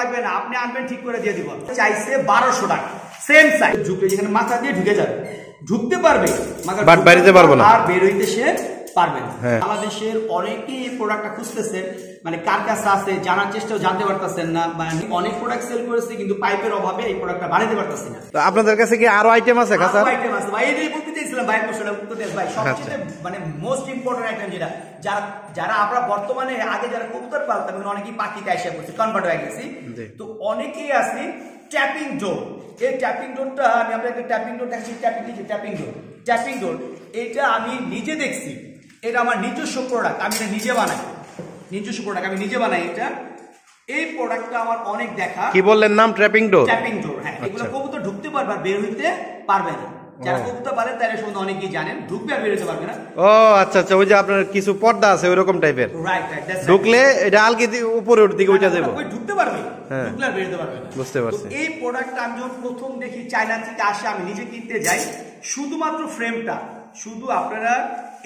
লাগবে না, আপনি আনবেন ঠিক করে দিয়ে দিব। চাইছে 1200 টাকা, সেম সাইজ, ঢুকে যেখানে মাথা দিয়ে ঢুকে যাবে, ঢুকতে পারবে বাট বাইরে পারবে না, আর বের হইতে সে পারবে না। বাংলাদেশের অনেকেই এই প্রোডাক্টটা খুঁজতেছেন, মানে কার কাছে আছে জানার চেষ্টাও জানতে পারতেছেন না, মানে অনেক প্রোডাক্ট সেল করেছে কিন্তু পাইপের অভাবে এই প্রোডাক্টটা বানাতে পারতেছি না। তো আপনাদের কাছে কি আরো আইটেম আছে? আরো আইটেম আছে ভাই, এটাই বলতে চাইছিলাম ভাই, প্রশ্নটা উত্তর দেন ভাই। সবচেয়ে মানে মোস্ট ইম্পর্টেন্ট আইটেম যেটা, যারা আমরা বর্তমানে আগে যারা কবুতর পালতাম অনেকেই পাখিতে এসে পড়ছে, কনভার্ট হয়ে গেছি, তো অনেকেই আছে ট্যাপিং ডোর। এই ট্যাপিং ডোরটা আমি আপনাকে ট্যাপিং ডোর দেখছি, ট্যাপিং ডোর এটা আমি নিজে দেখছি, এটা আমার নিজস্ব প্রোডাক্ট, আমি এটা নিজে বানাই, নিজস্ব প্রোডাক্ট আমি নিজে বানাই এটা। এই প্রোডাক্টটা আমার অনেক দেখা। কি বললেন নাম? ট্র্যাপিং ডোর। ট্যাপিং ডোর, হ্যাঁ। এগুলো কবুতর ঢুকতে পারবে আর বের হইতে পারবে না। যারা কবুতর পালে তারা সম্বন্ধে অনেকেই জানেন, ঢুকবে আর বের হতে পারবে না। ও আচ্ছা আচ্ছা, ওই যে আপনার কিছু পর্দা আছে ওই রকম টাইপের, রাইট, ঢুকলে এটা আলগি উপরের দিকে উঠে যাবে, ওই ঢুকতে পারবে, ঢুকলে আর বের হতে পারবে না। বুঝতে পারছি। এই প্রোডাক্টটা আমি যখন প্রথম দেখি চায়না থেকে আসে, আমি নিজে কিনতে যাই, শুধুমাত্র ফ্রেমটা, শুধু আপনারা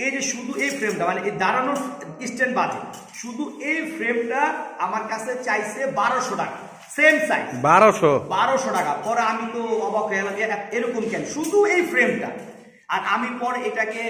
এই যে শুধু এই ফ্রেমটা মানে এই দাঁড়ানোর স্ট্যান্ড বাজে, শুধু এই ফ্রেমটা আমার কাছে চাইছে 1200 টাকা, সেম সাইজ 1200 টাকা। পরে আমি তো অবাক হয়ে গেলাম, এরকম কেন, শুধু এই ফ্রেমটা। আর আমি পরে এটাকে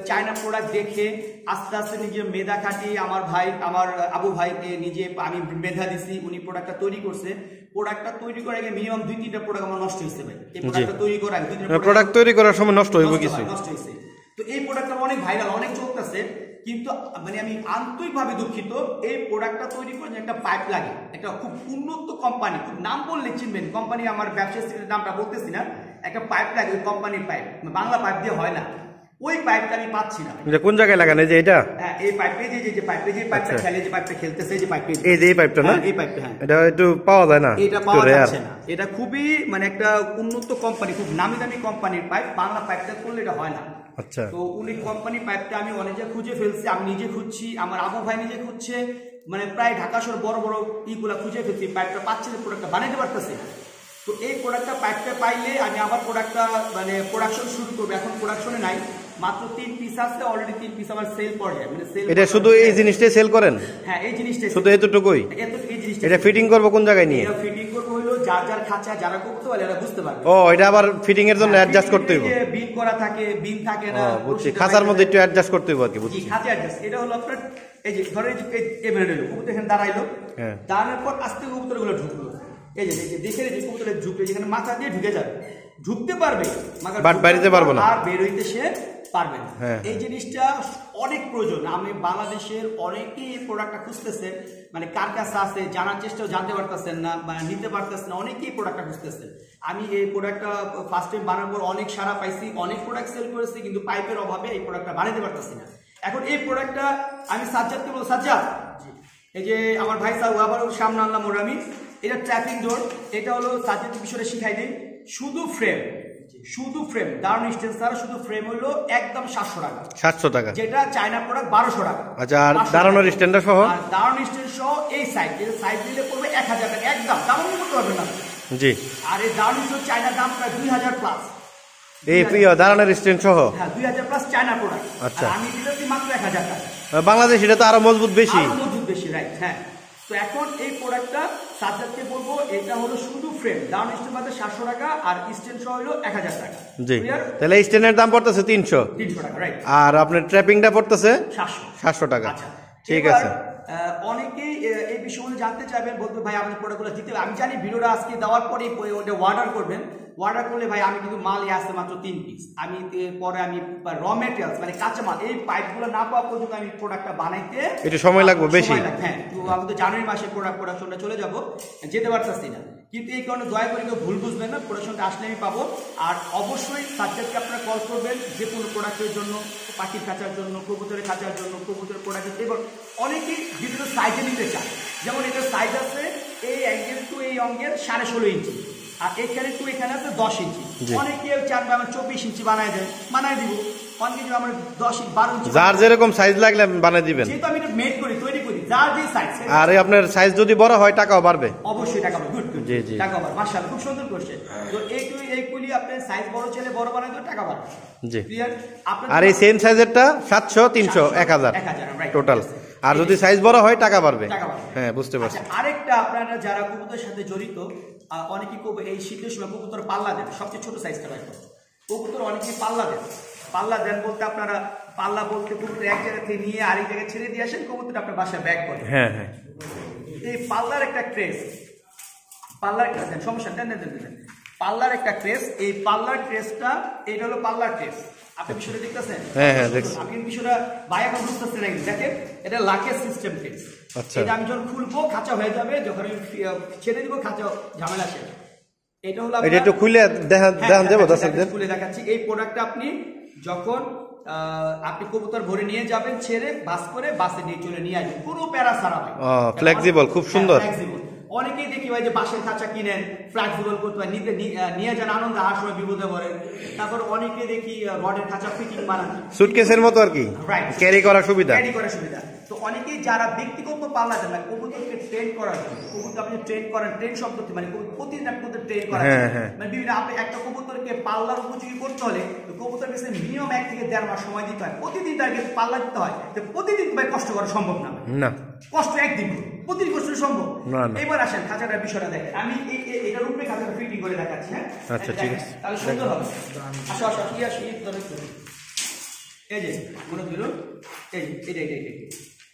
চায়না প্রোডাক্ট দেখে আস্তে আস্তে নিজের মেধা খাটিয়ে আমার ভাই, আমার আবু ভাইকে নিজে আমি মেধা দিছি, উনি প্রোডাক্টটা তৈরি করছে। প্রোডাক্টটা তৈরি করার আগে মিনিমাম 2-3টা প্রোডাক্ট আমার নষ্ট হয়েছে ভাই। এই প্রোডাক্টটা তৈরি করার আগে 2-3টা প্রোডাক্ট তৈরি করার সময় নষ্ট হইব কিছু, নষ্ট হয়েছে। তো এই প্রোডাক্টটা অনেক ভাইরাল, অনেক চলতেছে, কিন্তু মানে আমি আন্তরিকভাবে দুঃখিত, এই প্রোডাক্টটা তৈরি করে একটা পাইপ লাগে, একটা খুব উন্নত কোম্পানি, খুব নাম বললে চিনবেন কোম্পানি, আমার ব্যবসায়ীর নামটা বলতেছি না, একটা পাইপ লাগে, ওই কোম্পানির পাইপ, বাংলা পাইপ দিয়ে হয় না, ওই পাইপটা আমি পাচ্ছি না। কোন জায়গায় লাগানো? এই যে এটা, হ্যাঁ এই পাইপে যে পাইপটা খেলে, যে পাইপটা খেলতেছে, যে পাইপে, এই যে এই পাইপটা না, এই পাইপটা, হ্যাঁ এটা একটু পাওয়া যায় না, এটা পাওয়া যাচ্ছে না। এটা খুবই মানে একটা উন্নত কোম্পানি, খুব নামি দামি কোম্পানির পাইপ, বাংলা পাইপটা করলে এটা হয় না। আচ্ছা, তো উনি কোম্পানির পাইপটা আমি অনেকে খুঁজে ফেলছি, আমি নিজে খুঁজছি, আমার আবু ভাই নিজে খুঁজছে, মানে প্রায় ঢাকা শহর বড় বড় ইগুলা খুঁজে ফেলছি, পাইপটা পাচ্ছি না, প্রোডাক্টটা বানাইতে পারতেছি। তো এই প্রোডাক্টটা পাইপটা পাইলে আমি আবার প্রোডাক্টটা মানে প্রোডাকশন শুরু করবো। এখন প্রোডাকশনে নাই, মাত্র 3 পিস আছে, অলরেডি 3 পিস আমার সেল পর্যায়ে, মানে সেল। এটা শুধু এই জিনিসটাই সেল করেন? হ্যাঁ এই জিনিসটাই, শুধু এতটুকুই। এই জিনিসটা এটা ফিটিং করব কোন জায়গায় নিয়ে? এটা ফিটিং করব হলো যার খাঁচা, যারা করতে পারে এরা বুঝতে পারবে। ও এটা আবার ফিটিং এর জন্য অ্যাডজাস্ট করতে হইব, বিন করা থাকে, বিন থাকে না, বুঝছি, খাঁচার মধ্যে একটু অ্যাডজাস্ট করতে হইব আর কি, বুঝছি। খাঁচা অ্যাডজাস্ট, এটা হলো আপনার এই যে ধরেন এই বেরোলো, কবুতর এখানে দাঁড়াইলো, দাঁড়ানোর পর আস্তে কবুতরগুলো ঢুকলো, এই যে দেখে যে কবুতরের ঢুকলো, যেখানে মাথা দিয়ে ঢুকে যাবে, ঢুকতে পারবে বাট বাইরে পারবে না, আর বের হইতে সে পারবে না। এই জিনিসটা অনেক প্রয়োজন। আমি বাংলাদেশের অনেকেই এই প্রোডাক্টটা খুঁজতেছেন, মানে কার কাছে আছে জানার চেষ্টাও জানতে পারতেছেন না, মানে নিতে পারতেছেন না, অনেকেই প্রোডাক্টটা খুঁজতেছেন। আমি এই প্রোডাক্টটা ফার্স্ট টাইম বানানোর পর অনেক সারা পাইছি, অনেক প্রোডাক্ট সেল করেছি, কিন্তু পাইপের অভাবে এই প্রোডাক্টটা বানাতে পারতেছি না। এখন এই প্রোডাক্টটা আমি সাজ্জাদকে বলবো, সাজ্জাদ এই যে আমার ভাই সাহেব আবার সামনে আনলাম ওর, আমি এটা ট্র্যাপিং ডোর, এটা হলো সাজ্জাদ বিষয়টা শিখাই দিই। শুধু ফ্রেম, শুধু ফ্রেম, দারুন স্টেন্স ছাড়া শুধু ফ্রেম হলো একদম 700 টাকা, 700 টাকা, যেটা চায়না প্রোডাক্ট 1200 টাকা। আচ্ছা, আর দারুনের স্ট্যান্ড সহ, আর দারুন স্ট্যান্ড সহ এই সাইড, এই সাইড দিলে পড়বে 1000 টাকা, একদম দাম করতে পারবেন না। জি, আর এই দারুন স্ট্যান্ড চায়না দাম প্রায় 2000 প্লাস, এই প্রিয় দারুনের স্ট্যান্ড সহ, হ্যাঁ 2000 প্লাস চায়না প্রোডাক্ট। আচ্ছা, আমি দিতেছি মাত্র 1000 টাকা। বাংলাদেশ এটা তো আরো মজবুত বেশি, আরো মজবুত বেশি, রাইট। হ্যাঁ, তো এখন এই প্রোডাক্টটা সাজ্জাদকে বলবো, এটা হলো শুধু ফ্রেম, দারুন স্ট্যান্ড বাদে 700 টাকা, আর স্ট্যান্ড সহ হলো 1000 টাকা। জি, তাহলে স্ট্যান্ডের দাম পড়তেছে 300 টাকা, রাইট, আর আপনার ট্র্যাপিংটা পড়তেছে 700 টাকা। আচ্ছা, ঠিক আছে। অনেকেই এই বিষয়গুলো জানতে চাইবেন, বলতে ভাই আমাদের প্রোডাক্টগুলো দিতে, আমি জানি ভিডিওটা আজকে দেওয়ার পরে ওটা অর্ডার করবেন, অর্ডার করলে ভাই আমি কিন্তু মাল আসছে মাত্র 3 পিস, আমি পরে আমি র মেটেরিয়ালস মানে কাঁচা মাল, এই পাইপগুলো না পাওয়া পর্যন্ত আমি প্রোডাক্টটা বানাইতে একটু সময় লাগবে বেশি। হ্যাঁ, তো আমি তো জানুয়ারি মাসে প্রোডাকশনটা চলে যাব, যেতে পারতেছি না, কিন্তু এই কারণে দয়া করে কেউ ভুল বুঝবেন না, প্রোডাকশনটা আসলে আমি পাবো। আর অবশ্যই সাজ্জাদকে আপনারা কল করবেন যে কোনো প্রোডাক্টের জন্য, পাখির খাঁচার জন্য, কবুতরের খাঁচার জন্য, কবুতরের প্রোডাক্টের, এবং অনেকেই বিভিন্ন সাইজে নিতে চায়, যেমন এটার সাইজ আছে এই অ্যাঙ্গেল টু এই অঙ্গের 16.5 ইঞ্চি, আর এখানে টু এখানে আছে 10 ইঞ্চি। অনেকে চান আমার 24 ইঞ্চি বানায় দেয়, বানায় দিব, অনেকে আমার 10 12 ইঞ্চি, যার যেরকম সাইজ লাগলে বানায় দিবেন, যেহেতু আমি এটা মেড করি, তৈরি করি, যার যে সাইজ। আর আপনার সাইজ যদি বড় হয় টাকাও বাড়বে, অবশ্যই টাকা বাড়বে, গুড, জি জি, টাকা বাড়বে, মাশাআল্লাহ খুব সুন্দর করছে। তো এইগুলি আপনি সাইজ বড় ছেলে বড় বানায় দিলে টাকা বাড়বে, জি ক্লিয়ার। আপনার আর এই সেম সাইজেরটা 700 300 1000 টোটাল। আর যদি সাইজ বড় হয় টাকা বাড়বে। টাকা বাড়বে। হ্যাঁ, বুঝতে পারছি। আরেকটা আপনারা যারা কবুতরের সাথে জড়িত, অনেকেই এই শীতের সময় কবুতর পাল্লা দেন, সবচেয়ে ছোট সাইজটা বাইর করুন। কবুতর অনেকেই পাল্লা দেন। পাল্লা দেন বলতে আপনারা পাল্লা বলতে কবুতর এক জায়গা থেকে নিয়ে আরেক জায়গায় ছেড়ে দিয়ে আসেন, কবুতরটা আপনার বাসায় ব্যাক করেন। হ্যাঁ হ্যাঁ, এই পাল্লার একটা ট্রেস, পাল্লার একটা দেন, সমস্যা দেন। পাল্লার একটা ট্রেস, এই পাল্লার ট্রেসটা, এটা হলো পাল্লার ট্রেস। আপনি বিষয়টা দেখতেছেন? হ্যাঁ হ্যাঁ, দেখছি। আপনি বিষয়টা ভাই এখন বুঝতেছেন নাকি? দেখেন, এটা লাকের সিস্টেম ট্রেস। আচ্ছা, এটা আমি যখন খুলবো খাঁচা হয়ে যাবে, যখন আমি ছেড়ে দিব খাঁচা ঝামেলা শেষ। এটা হলো এটা একটু খুলে দেখান দেবো দর্শকদের। খুলে দেখাচ্ছি। এই প্রোডাক্টটা আপনি যখন আপনি কবুতর ভরে নিয়ে যাবেন, ছেড়ে বাস করে বাসে নিয়ে চলে নিয়ে আসবেন, কোনো প্যারা ছাড়া ভাই। ফ্লেক্সিবল, খুব সুন্দর। অনেকেই দেখি ভাই যে বাসের খাঁচা কিনেন, ফ্লেক্সিবল করতে হয়, নিয়ে যান আনন্দ, আর সময় বিপদে পড়েন। তারপর অনেকে দেখি রডের খাঁচা ফিটিং বানান, সুটকেসের মতো আর কি, ক্যারি করার সুবিধা। তো অনেকেই যারা ব্যক্তিগত পাল্লা দেন না, কবুতরকে ট্রেন করার জন্য, কবুতর আপনি ট্রেন করেন, ট্রেন শব্দ মানে প্রতিদিন আপনি কবুতর ট্রেন করার মানে বিভিন্ন, আপনি একটা কবুতরকে পাল্লার উপযোগী করতে হলে কবুতর কাছে মিনিমাম 1 থেকে 1.5 মাস সময় দিতে হয়, প্রতিদিন তাকে পাল্লা দিতে হয়। তো প্রতিদিন ভাই কষ্ট করা সম্ভব না, কষ্ট একদিন, প্রতিদিন কষ্ট সম্ভব না। এবার আসেন খাঁচাটার বিষয়টা দেখেন, আমি এটার উপরে খাঁচাটা ফিটিং করে দেখাচ্ছি। হ্যাঁ, আচ্ছা, ঠিক আছে, তাহলে সুন্দর হবে। আসো আসো, কি আসি এই যে মনে ধরুন, এই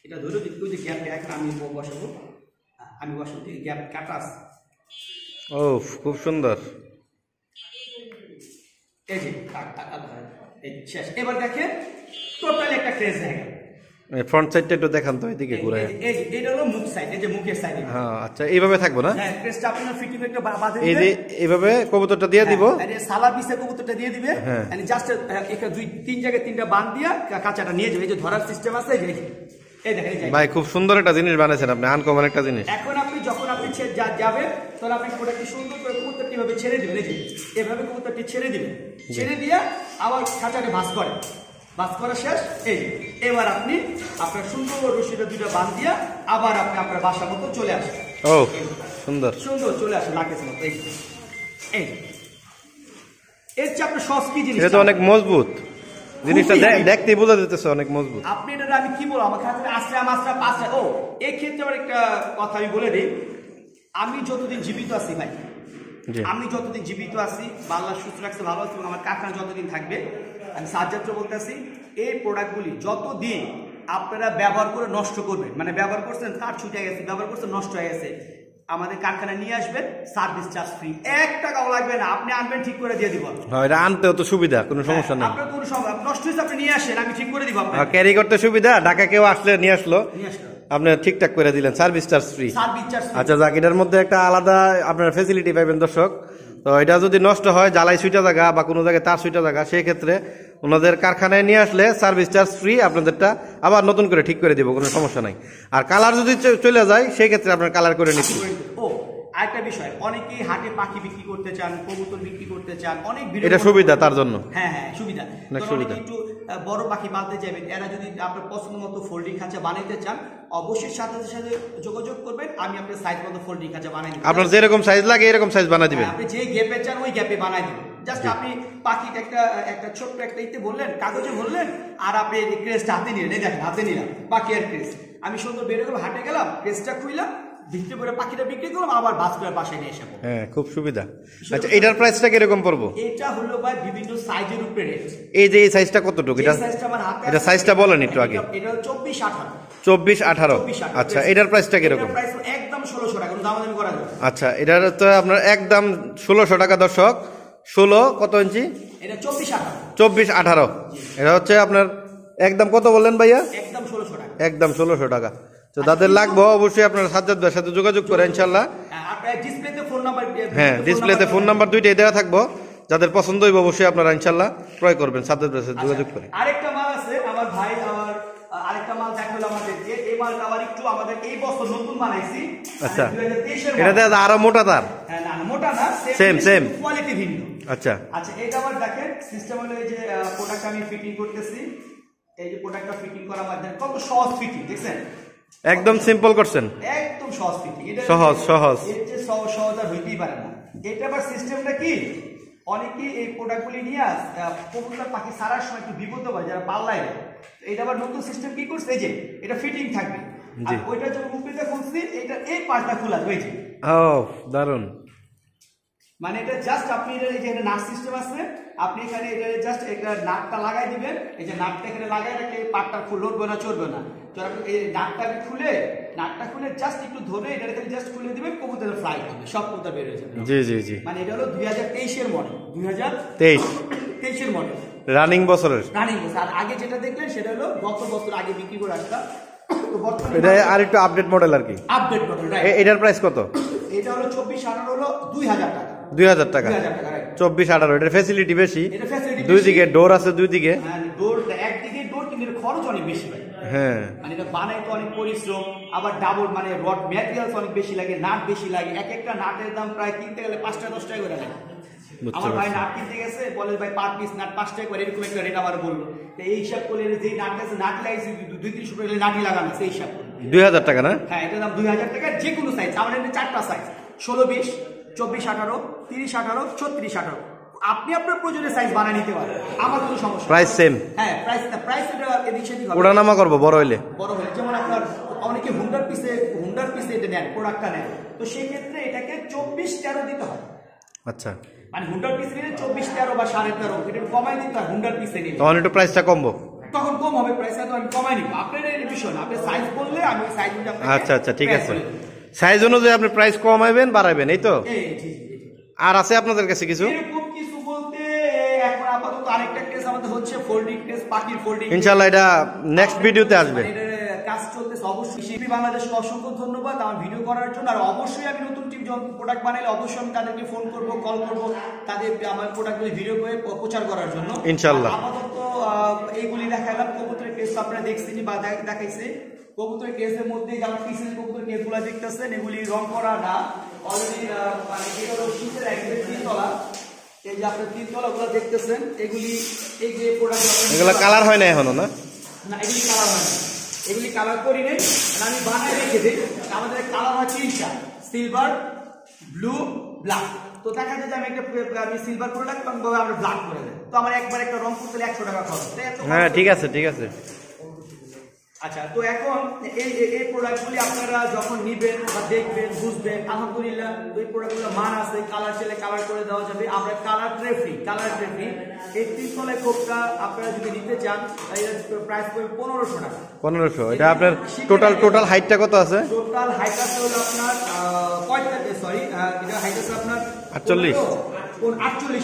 এটা ধরো, ওই যে গ্যাপটা এখন আমি বসাবো, গ্যাপ কাটা আছে। ও, খুব সুন্দর। এই যে শেষ। এবার দেখেন টোটালি একটা ট্রেস দেখেন। ফ্রন্ট সাইডটা একটু দেখান তো, এদিকে ঘুরে। এটা হলো মুখ সাইড, এই যে মুখের সাইডে। হ্যাঁ, আচ্ছা, এইভাবে থাকবো না? হ্যাঁ, ট্রেসটা আপনার ফিটিং একটা বাঁধে এই যে এইভাবে কবুতরটা দিয়ে দিব, আরে সালা পিসে কবুতরটা দিয়ে দিবে, মানে জাস্ট একটা 2-3 জায়গায় 3টা বাঁধ দিয়া কাঁচাটা নিয়ে যাবে। এই যে ধরার সিস্টেম আছে, এই যে এই দেখেন। ভাই খুব সুন্দর একটা জিনিস বানাইছেন আপনি, আনকমন একটা জিনিস। এখন আপনি যখন আপনি যাবেন, তখন আপনি প্রোডাক্টটি সুন্দর করে কবুতরটি এভাবে ছেড়ে দিবেন, এই যে এভাবে কবুতরটি ছেড়ে দিবেন, ছেড়ে দিয়ে আবার খাঁচাটা ভাঁজ করেন, ভাঁজ করা শেষ। এই এবার আপনি আপনার সুন্দর রশিটা 2টা বাঁধ দিয়া আবার আপনি আপনার বাসা মতো চলে আসেন। ও, সুন্দর সুন্দর চলে আসেন লাকের মতো। এই এর চেয়ে আপনার সহজ কি জিনিস? এটা তো অনেক মজবুত জিনিসটা, দেখতে বোঝা যেতেছে অনেক মজবুত। আপনি এটা আমি কি বলবো, আমার কাছে আশ্রা পাশে। ও, এই ক্ষেত্রে আমার একটা কথা আমি বলে দিই, আমি যতদিন জীবিত আছি ভাই, আমি যতদিন জীবিত আছি, আল্লাহ সুস্থ রাখছে, ভালো আছি, এবং আমার কারখানা যতদিন থাকবে, আমি সাহায্য বলতেছি, এই প্রোডাক্টগুলি যতদিন আপনারা ব্যবহার করে নষ্ট করবেন, মানে ব্যবহার করছেন তার ছুটে গেছে, ব্যবহার করছেন নষ্ট হয়ে গেছে, আমাদের কারখানায় নিয়ে আসবেন, সার্ভিস চার্জ ফ্রি, 1 টাকাও লাগবে না। আপনি আনবেন, ঠিক করে দিয়ে দিব। হ্যাঁ, এটা আনতেও তো সুবিধা, কোনো সমস্যা নেই। আপনার কোনো সমস্যা, নষ্ট হয়েছে আপনি নিয়ে আসেন, আমি ঠিক করে দিব। আপনার ক্যারি করতে সুবিধা, ঢাকা কেউ আসলে নিয়ে আসলো, আপনি ঠিকঠাক করে দিলেন, সার্ভিস চার্জ ফ্রি। আচ্ছা, যাক, এটার মধ্যে একটা আলাদা আপনার ফ্যাসিলিটি পাইবেন দর্শক। তো এটা যদি নষ্ট হয়, জ্বালাই সুইটা জায়গা বা কোনো জায়গায় তার সুইটা জায়গা, সেই ক্ষেত্রে ওনাদের কারখানায় নিয়ে আসলে সার্ভিস চার্জ ফ্রি, আপনাদেরটা আবার নতুন করে ঠিক করে দিব, কোনো সমস্যা নাই। আর কালার যদি চলে যায়, সেই ক্ষেত্রে আপনার কালার করে নিতে। ও, আরেকটা বিষয়, অনেকেই হাটে পাখি বিক্রি করতে চান, কবুতর বিক্রি করতে চান, অনেক এটা সুবিধা তার জন্য। হ্যাঁ হ্যাঁ, সুবিধা। একটু বড় পাখি পালতে যাবেন, এরা যদি আপনার পছন্দ মতো ফোল্ডিং খাঁচা বানাইতে চান, অবশ্যই সাথে সাথে যোগাযোগ করবেন, আমি আপনার সাইজ মতো ফোল্ডিং খাঁচা বানাই দিব। আপনার যেরকম সাইজ লাগে এরকম সাইজ বানাই দিবেন, আপনি যে গ্যাপে চান ওই গ্যাপে বানাই দিবেন। জাস্ট আপনি পাখি একটা ছোট্ট একটা ইতে বললেন, কাগজে বললেন, আর আপনি ক্রেস্ট হাতে নিলেন, এই দেখেন হাতে নিলাম পাখি আর ক্রেস্ট, আমি সুন্দর বের হলাম, হাটে গেলাম, ক্রেস্টটা খুইলাম, বিক্রি করে পাখিটা বিক্রি করলাম, আবার বাস করে বাসায় নিয়ে এসে। হ্যাঁ, খুব সুবিধা। আচ্ছা, এটার প্রাইসটা কিরকম পড়বো? এটা হলো ভাই বিভিন্ন সাইজের উপরে রেট। এই যে এই সাইজটা কতটুকু? এটা এটা সাইজটা বলেন একটু আগে। এটা 24-18। 24-18। আচ্ছা, এটার প্রাইসটা কিরকম? প্রাইস একদম 1600 টাকা, কোনো দামাদামি করা যাবে। আচ্ছা, এটার তো আপনার একদম 1600 টাকা দর্শক। 16 কত ইঞ্চি? এটা 24-18। 24-18। এটা হচ্ছে আপনার একদম কত বললেন ভাইয়া? একদম 1600 টাকা। একদম 1600 টাকা। তো তাদের লাগবে, অবশ্যই আপনার সাজ্জাদ ভাইয়ের সাথে যোগাযোগ করে ইনশাআল্লাহ। ডিসপ্লেতে ফোন নাম্বার, হ্যাঁ, ডিসপ্লেতে ফোন নাম্বার 2টাই দেওয়া থাকবো, যাদের পছন্দ হইব অবশ্যই আপনারা ইনশাআল্লাহ ক্রয় করবেন সাজ্জাদ ভাইয়ের সাথে যোগাযোগ করে। আরেকটা মাল আছে আমার ভাই, আমার আরেকটা মাল দেখালো আমাদেরকে, এই মালটা আবার একটু আমাদের এই বছর নতুন বানাইছি। আচ্ছা, এটাতে আরো মোটা তার? হ্যাঁ, না মোটা না, সেম কোয়ালিটি ভিন্ন। আচ্ছা আচ্ছা, এটা আবার দেখেন সিস্টেম হলো, এই যে প্রোডাক্ট আমি ফিটিং করতেছি, এই যে প্রোডাক্টটা ফিটিং করার মাধ্যমে কত সহজ ফিটিং, দেখছেন? একদম সিম্পল করছেন, একদম সহজ ফিটিং। এটা সহজ এর যে সহজ আর হইতেই পারে না। এটা আবার সিস্টেমটা কি, অনেকেই এই প্রোডাক্টগুলি নিয়ে কবুতর পাখি সারার সময় একটু বিপদ হয়, যারা পাল্লায় এটা আবার নতুন সিস্টেম কি করছে এই যে এটা ফিটিং থাকবে আর ওইটা যখন উপরেটা খুলছি এটা এই পার্টটা খোলা হয়েছে। ও দারুন। মানে এটা জাস্ট আপনি এই যে নাট সিস্টেম আছে, আপনি এখানে এটা জাস্ট একটা নাটটা লাগাই দিবেন, এই যে নাটটা এখানে লাগাই রাখলে পাটটা লড়বে না চলবে না। তো আপনি এই নাটটা খুলে জাস্ট একটু ধরে এটা এখানে জাস্ট খুলে দিবেন, কবুতর ফ্লাই করবে, সব কবুতর বের হয়ে যাবে। জি জি জি। মানে এটা হলো 2023 এর মডেল, 2023 এর মডেল, রানিং বছরের। আর আগে যেটা দেখলেন সেটা হলো গত বছর আগে বিক্রি করে আসলাম। তো বর্তমানে এটা আর একটু আপডেট মডেল আর কি। আপডেট মডেল, এটার প্রাইস কত? এটা হলো 24-18 হলো 2000 টাকা। 2000 টাকা। 24-18। এটার ফ্যাসিলিটি বেশি, দুই দিকে ডোর আছে, দুই দিকে ডোর, একদিকে ডোর, কিন্তু খরচ অনেক বেশি ভাই। হ্যাঁ, মানে এটা বানাইতে অনেক পরিশ্রম, আবার ডাবল মানে রড ম্যাটেরিয়ালস অনেক বেশি লাগে, নাট বেশি লাগে। এক একটা নাটের দাম প্রায় কিনতে গেলে 5-10 টাকা করে লাগে। আমার ভাই নাট কিনতে গেছে, বলে ভাই পার পিস নাট 5 টাকা করে, এরকম একটা রেট আমার বললো। তো এই হিসাব করলে যে নাট আছে, নাট লাগাইছি 200-300 টাকা নাটই লাগানো, সেই হিসাব 2000 টাকা না? হ্যাঁ, এটার দাম 2000 টাকা। যে কোনো সাইজ, আমাদের 4টা সাইজ, 16-20, 24-18, 30-18, 36-18। আপনি আপনার প্রয়োজনীয় সাইজ বানিয়ে নিতে পারেন, আমার কোনো সমস্যা। Price same? হ্যাঁ, প্রাইস এটা এদিক সেদিক হবে, ওঠানামা করবো বড় হইলে। যেমন আপনার অনেকে হুন্ডার পিসে এটা নেন, প্রোডাক্টটা নেন, তো সেই ক্ষেত্রে এটাকে 24-13 দিতে হয়। আচ্ছা, মানে হুন্ডার পিস নিলে 24-13 বা 13.5 এটা কমাই দিতে হয়। হুন্ডার পিসে নিলে তখন একটু প্রাইসটা কমবো, তখন কম হবে প্রাইসটা, তো আমি কমাই নিব। আপনার এই বিষয় না, আপনি সাইজ বললে আমি ওই সাইজ অনুযায়ী আপনাকে। আচ্ছা আচ্ছা, ঠিক আছে। সাইজ অনুযায়ী আপনি প্রাইস কমাইবেন বাড়াবেন, এই তো? আর আছে আপনাদের কাছে কিছু? এরকম কিছু বলতে এখন আপাতত আরেকটা কেস আমাদের হচ্ছে ফোল্ডিং কেস, পাখির ফোল্ডিং। ইনশাআল্লাহ এটা নেক্সট ভিডিওতে আসবে। কাজ চলতেছে অবশ্যই। শিল্পী বাংলাদেশকে অসংখ্য ধন্যবাদ আমার ভিডিও করার জন্য। আর অবশ্যই আমি নতুন টিম যখন প্রোডাক্ট বানাইলে অবশ্যই আমি তাদেরকে ফোন করব, কল করব, তাদের আমার প্রোডাক্টগুলি ভিডিও করে প্রচার করার জন্য ইনশাআল্লাহ। আপাতত এইগুলি দেখালাম। কবুতরের কেস আপনারা দেখছেন বা দেখাইছে। কবুতরের কেসের মধ্যে যেমন পিসের কবুতরের কেসগুলো দেখতেছেন, এগুলি রং করা না, অলরেডি মানে যেগুলো শীতের একদম 3 তলা, এই যে আপনি 3 তলা গুলো দেখতেছেন, এগুলি এই যে প্রোডাক্ট এগুলো কালার হয় না এখনো না? না, এগুলি কালার হয় না, এগুলি কালার করি নেই, আমি বানাই রেখে দিই। আমাদের কালার হয় 3টা, সিলভার, ব্লু, ব্ল্যাক। তো দেখা যায় যে আমি সিলভার করে রাখলাম, আমরা ব্ল্যাক করে দেয়, তো আমার একবার একটা রং করতে 100 টাকা খরচ। হ্যাঁ, ঠিক আছে ঠিক আছে। আচ্ছা, তো এখন এই প্রোডাক্টগুলি আপনারা যখন নিবেন বা দেখবেন, বুঝবেন, আলহামদুলিল্লাহ এই প্রোডাক্টগুলো মান আছে, কালার চাইলে কালার করে দেওয়া যাবে। আমরা কালার ট্রে ফ্রি। এই 3 তলায় খোপটা আপনারা যদি নিতে চান, এর প্রাইস পড়বে 1500 টাকা। 1500। এটা আপনার টোটাল হাইটটা কত আছে? টোটাল হাইট আছে হলো আপনার এটা হাইট আছে আপনার 48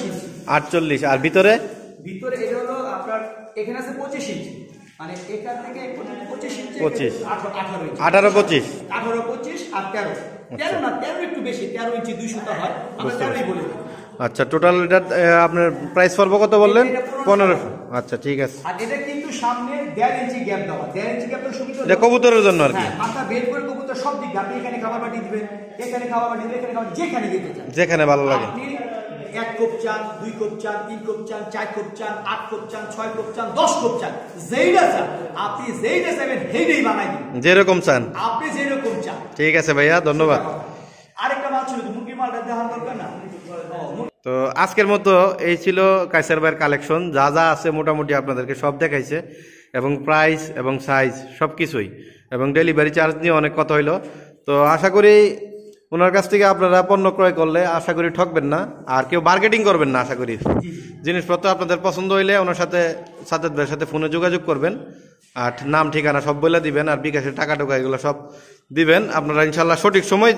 ইঞ্চি। 48। আর ভিতরে এটা হলো আপনার এখানে আছে 25 ইঞ্চি, মানে এখান থেকে 25 ইঞ্চি, 18 25 আর 13 না, 13 একটু বেশি, 13 ইঞ্চি 200 হয়, আমরা 13ই বলি। আচ্ছা, টোটাল এটা আপনার প্রাইস পড়বে কত বললেন? 1500। আচ্ছা, ঠিক আছে। আর এটা কিন্তু সামনে 1.5 ইঞ্চি গ্যাপ দেওয়া, 1.5 ইঞ্চি গ্যাপ তো সুবিধা, এটা কবুতরের জন্য আর কি। মাথা বের করে কবুতর সব দিকে, আপনি এখানে খাবার বাটি দিবেন, এখানে খাবার বাটি দিবেন, এখানে খাবার, যেখানে যেতে চান, যেখানে ভালো লাগে। আপনি 1 কোপ চান, 2 কোপ চান, 3 কোপ চান, 4 কোপ চান, 8 কোপ চান, 6 কোপ চান, 10 কোপ চান, যেইটা চান আপনি, যেইটা চাইবেন সেইটাই বানাই দিন, যেরকম চান, আপনি যেরকম চান। ঠিক আছে ভাইয়া, ধন্যবাদ। আরেকটা মাল ছিল, মুরগির মালটা দেখার দরকার না। তো আজকের মতো এই ছিল কায়সার ভাইয়ের কালেকশন। যা যা আছে মোটামুটি আপনাদেরকে সব দেখাইছে, এবং প্রাইস এবং সাইজ সব কিছুই, এবং ডেলিভারি চার্জ নিয়ে অনেক কথা হইলো। তো আশা করি ওনার কাছ থেকে আপনারা পণ্য ক্রয় করলে আশা করি ঠকবেন না, আর কেউ মার্কেটিং করবেন না। আশা করি জিনিসপত্র আপনাদের পছন্দ হইলে ওনার সাথে, সাজ্জাদ ভাইয়ের সাথে ফোনে যোগাযোগ করবেন, আর নাম ঠিকানা সব বলে দিবেন, আর বিকাশের টাকা টোকা এগুলো সব দিবেন। আপনারা ইনশাল্লাহ সঠিক সময়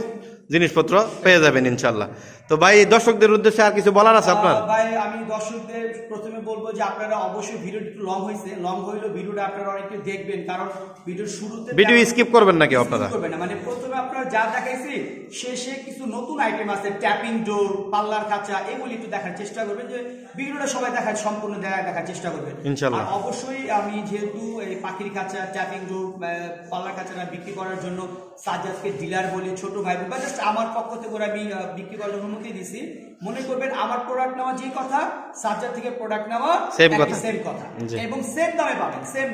জিনিসপত্র পেয়ে যাবেন ইনশাল্লাহ। তো ভাই, দর্শকদের উদ্দেশ্যে আর কিছু বলার আছে আপনার? ভাই, আমি দর্শকদের প্রথমে বলবো যে আপনারা অবশ্যই ভিডিওটি একটু লং হয়েছে, লং হইলেও ভিডিওটা আপনারা অনেকটা দেখবেন, কারণ ভিডিওর শুরুতে ভিডিও স্কিপ করবেন নাকি আপনারা? করবেন না, মানে প্রথমে আপনারা যা দেখাইছি শেষে কিছু নতুন আইটেম আছে, ট্যাপিং ডোর, পাল্লার খাঁচা, এগুলি একটু দেখার চেষ্টা করবেন, যে ভিডিওটা সবাই দেখার সম্পূর্ণ দেখার চেষ্টা করবেন ইনশাআল্লাহ। আর অবশ্যই আমি যেহেতু এই পাখির খাঁচা, ট্যাপিং ডোর, পাল্লার খাঁচাটা বিক্রি করার জন্য সাজ্জাদকে ডিলার বলি, ছোট ভাই বা জাস্ট আমার পক্ষ থেকে আমি বিক্রি করার অনুমতি দিছি। মনে করবেন আমার প্রোডাক্ট নেওয়া যে কথা, সাজ্জাদ থেকে প্রোডাক্ট নেওয়া সেম কথা, এবং সেম দামে পাবেন, সেম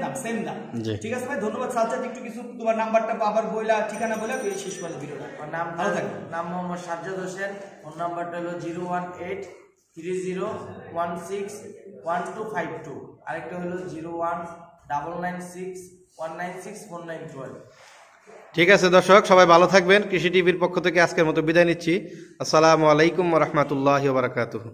দাম। ঠিক আছে ভাই, ধন্যবাদ সাজ্জাদ। একটু কিছু তোমার নাম্বারটা আবার বইলা, ঠিকানা বলে তুই শেষ করে ভিডিওটা। নাম মোহাম্মদ সাজ্জাদ হোসেন, ফোন নাম্বারটা হলো 01830161252, আরেকটা হলো 01 996196492। ঠিক আছে দর্শক, সবাই ভালো থাকবেন। কৃষি টিভির পক্ষ থেকে আজকের মতো বিদায় নিচ্ছি। আসসালামু আলাইকুম ওয়া রাহমাতুল্লাহি ওয়া বারাকাতুহু।